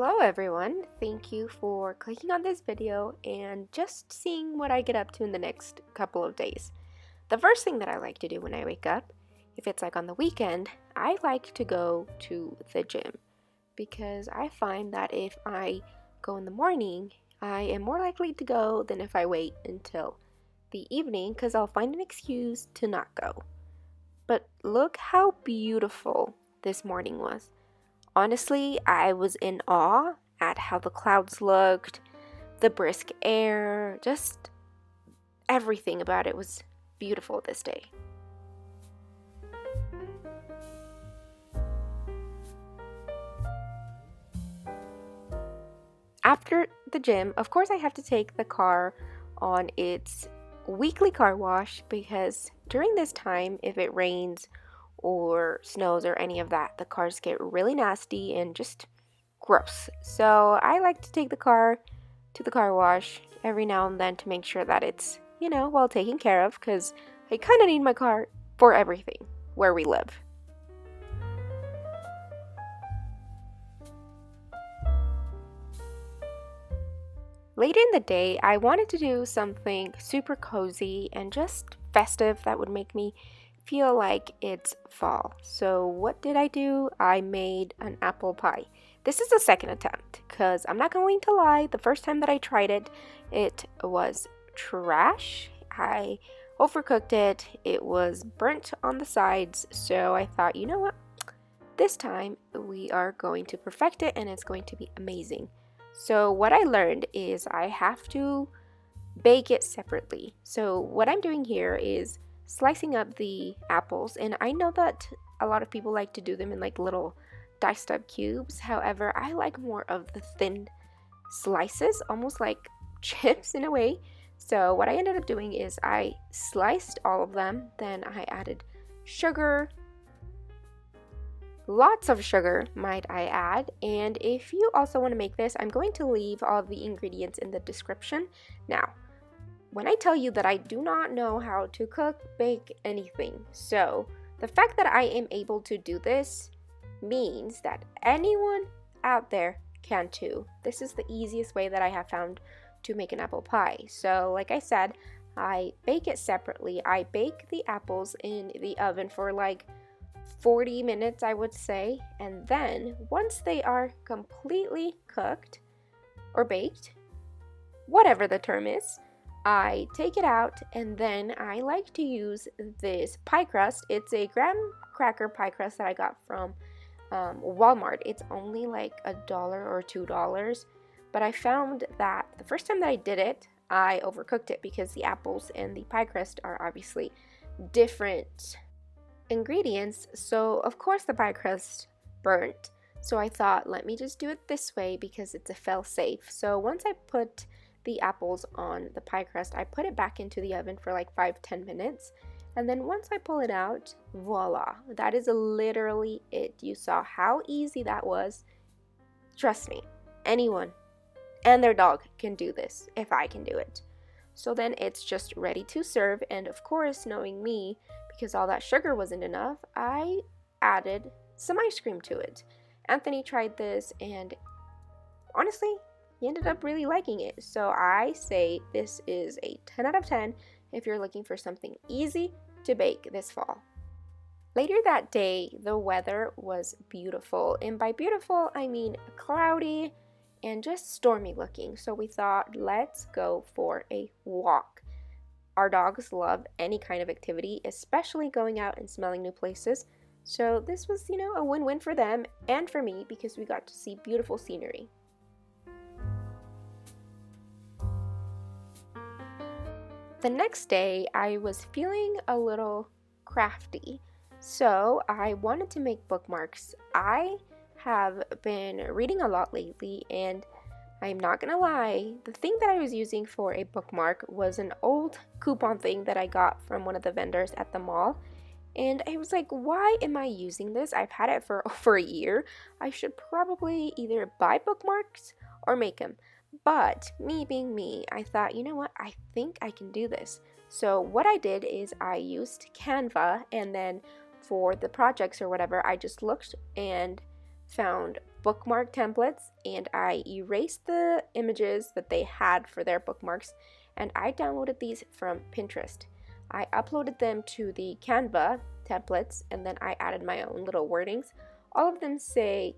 Hello everyone, thank you for clicking on this video and just seeing what I get up to in the next couple of days. The first thing that I like to do when I wake up, if it's like on the weekend, I like to go to the gym because I find that if I go in the morning, I am more likely to go than if I wait until the evening because I'll find an excuse to not go. But look how beautiful this morning was. Honestly, I was in awe at how the clouds looked, the brisk air, just everything about it was beautiful this day. After the gym, of course, I have to take the car on its weekly car wash because during this time, if it rains or snows or any of that, the cars get really nasty and just gross. So I like to take the car to the car wash every now and then to make sure that it's, well taken care of because I kind of need my car for everything where we live. Later in the day, I wanted to do something super cozy and just festive that would make me feel like it's fall. So what did I do? I made an apple pie. This is the second attempt because I'm not going to lie, the first time that I tried it, it was trash. I overcooked it. It was burnt on the sides. So I thought, you know what? This time we are going to perfect it and it's going to be amazing. So what I learned is I have to bake it separately. So what I'm doing here is slicing up the apples, and I know that a lot of people like to do them in like little diced up cubes. However, I like more of the thin slices, almost like chips in a way. So what I ended up doing is I sliced all of them, then I added sugar, lots of sugar might I add, and if you also want to make this, I'm going to leave all the ingredients in the description. Now, when I tell you that I do not know how to cook, bake, anything, so the fact that I am able to do this means that anyone out there can too. This is the easiest way that I have found to make an apple pie. So like I said, I bake it separately. I bake the apples in the oven for like 40 minutes, I would say, and then once they are completely cooked or baked, whatever the term is, I take it out, and then I like to use this pie crust. It's a graham cracker pie crust that I got from Walmart. It's only like $1 or $2, but I found that the first time that I did it, I overcooked it because the apples and the pie crust are obviously different ingredients, so of course the pie crust burnt. So I thought, let me just do it this way because it's a fail safe. So once I put the apples on the pie crust, I put it back into the oven for like 5-10 minutes, and then once I pull it out, voila, that is literally it. You saw how easy that was. Trust me, anyone and their dog can do this if I can do it. So then it's just ready to serve, and of course, knowing me, because all that sugar wasn't enough, I added some ice cream to it. Anthony tried this, and honestly, he ended up really liking it. So I say this is a 10 out of 10 if you're looking for something easy to bake this fall. Later that day, the weather was beautiful, and by beautiful, I mean cloudy and just stormy looking. So we thought, let's go for a walk. Our dogs love any kind of activity, especially going out and smelling new places. So this was, a win-win for them and for me because we got to see beautiful scenery. The next day, I was feeling a little crafty, so I wanted to make bookmarks. I have been reading a lot lately, and I'm not gonna lie, the thing that I was using for a bookmark was an old coupon thing that I got from one of the vendors at the mall, and I was like, why am I using this? I've had it for over a year. I should probably either buy bookmarks or make them. But me being me, I thought, you know what, I think I can do this. So what I did is I used Canva, and then for the projects or whatever, I just looked and found bookmark templates and I erased the images that they had for their bookmarks, and I downloaded these from Pinterest. I uploaded them to the Canva templates, and then I added my own little wordings. All of them say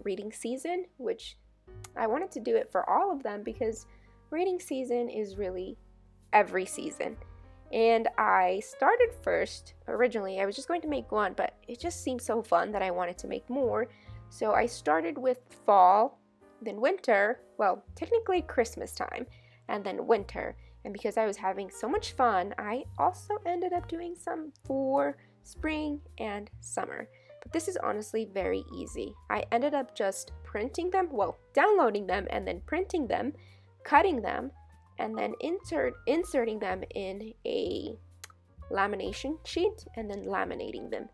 reading season, which I wanted to do it for all of them because reading season is really every season. And I started first, originally I was just going to make one, but it just seemed so fun that I wanted to make more. So I started with fall, then winter, well, technically Christmas time, and then winter. And because I was having so much fun, I also ended up doing some for spring and summer. But this is honestly very easy. I ended up just printing them, well, downloading them and then printing them, cutting them, and then inserting them in a lamination sheet and then laminating them.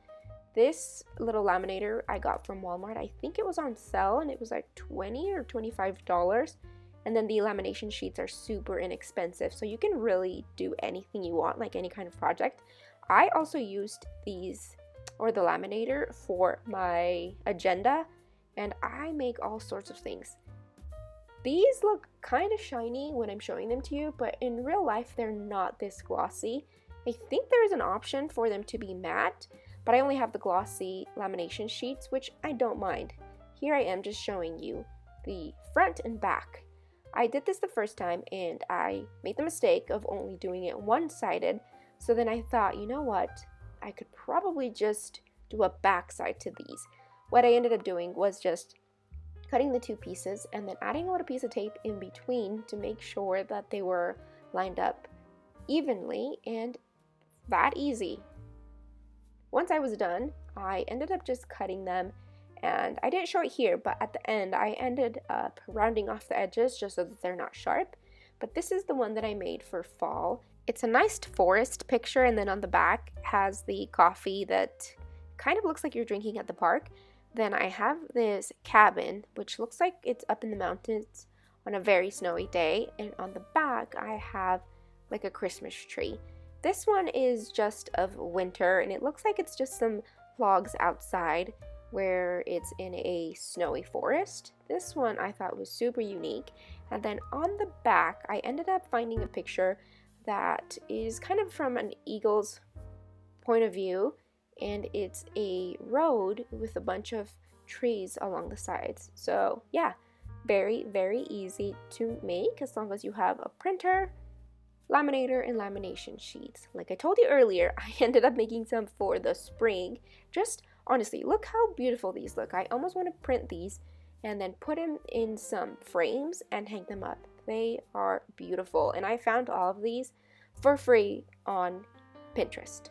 This little laminator I got from Walmart. I think it was on sale and it was like $20 or $25. And then the lamination sheets are super inexpensive, so you can really do anything you want, like any kind of project. I also used these, or the laminator, for my agenda, and I make all sorts of things. These look kind of shiny when I'm showing them to you, but in real life they're not this glossy. I think there is an option for them to be matte, but I only have the glossy lamination sheets, which I don't mind. Here I am just showing you the front and back. I did this the first time and I made the mistake of only doing it one-sided, so then I thought, you know what, I could probably just do a backside to these. What I ended up doing was just cutting the two pieces and then adding a little piece of tape in between to make sure that they were lined up evenly, and that easy. Once I was done, I ended up just cutting them, and I didn't show it here, but at the end I ended up rounding off the edges just so that they're not sharp. But this is the one that I made for fall. It's a nice forest picture, and then on the back has the coffee that kind of looks like you're drinking at the park. Then I have this cabin, which looks like it's up in the mountains on a very snowy day, and on the back I have like a Christmas tree. This one is just of winter, and it looks like it's just some logs outside where it's in a snowy forest. This one I thought was super unique. And then on the back I ended up finding a picture that is kind of from an eagle's point of view, and it's a road with a bunch of trees along the sides. So yeah, very, very easy to make as long as you have a printer, laminator, and lamination sheets. Like I told you earlier, I ended up making some for the spring. Just honestly, look how beautiful these look. I almost want to print these and then put them in some frames and hang them up. They are beautiful, and I found all of these for free on Pinterest.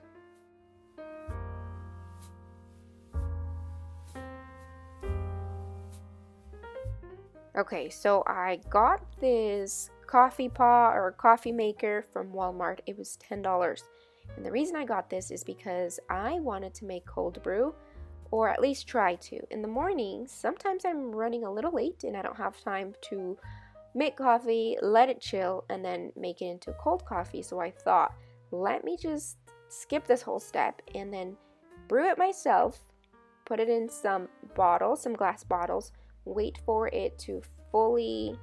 Okay, so I got this coffee pot or coffee maker from Walmart. It was $10. And the reason I got this is because I wanted to make cold brew, or at least try to. In the mornings, sometimes I'm running a little late and I don't have time to make coffee, let it chill, and then make it into cold coffee. So I thought, let me just skip this whole step and then brew it myself, put it in some bottles, some glass bottles, wait for it to fully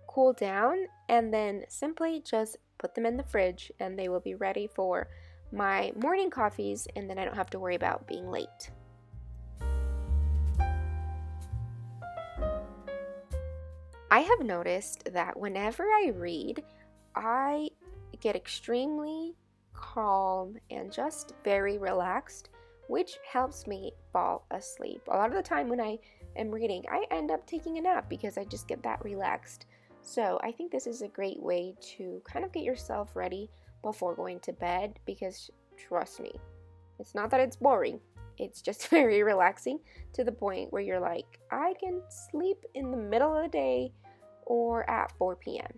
cool down, and then simply just put them in the fridge and they will be ready for my morning coffees, and then I don't have to worry about being late. I have noticed that whenever I read, I get extremely calm and just very relaxed, which helps me fall asleep. A lot of the time when I am reading, I end up taking a nap because I just get that relaxed. So I think this is a great way to kind of get yourself ready before going to bed, because trust me, it's not that it's boring. It's just very relaxing to the point where you're like, I can sleep in the middle of the day or at 4 p.m.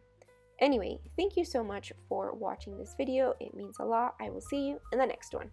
Anyway, thank you so much for watching this video. It means a lot. I will see you in the next one.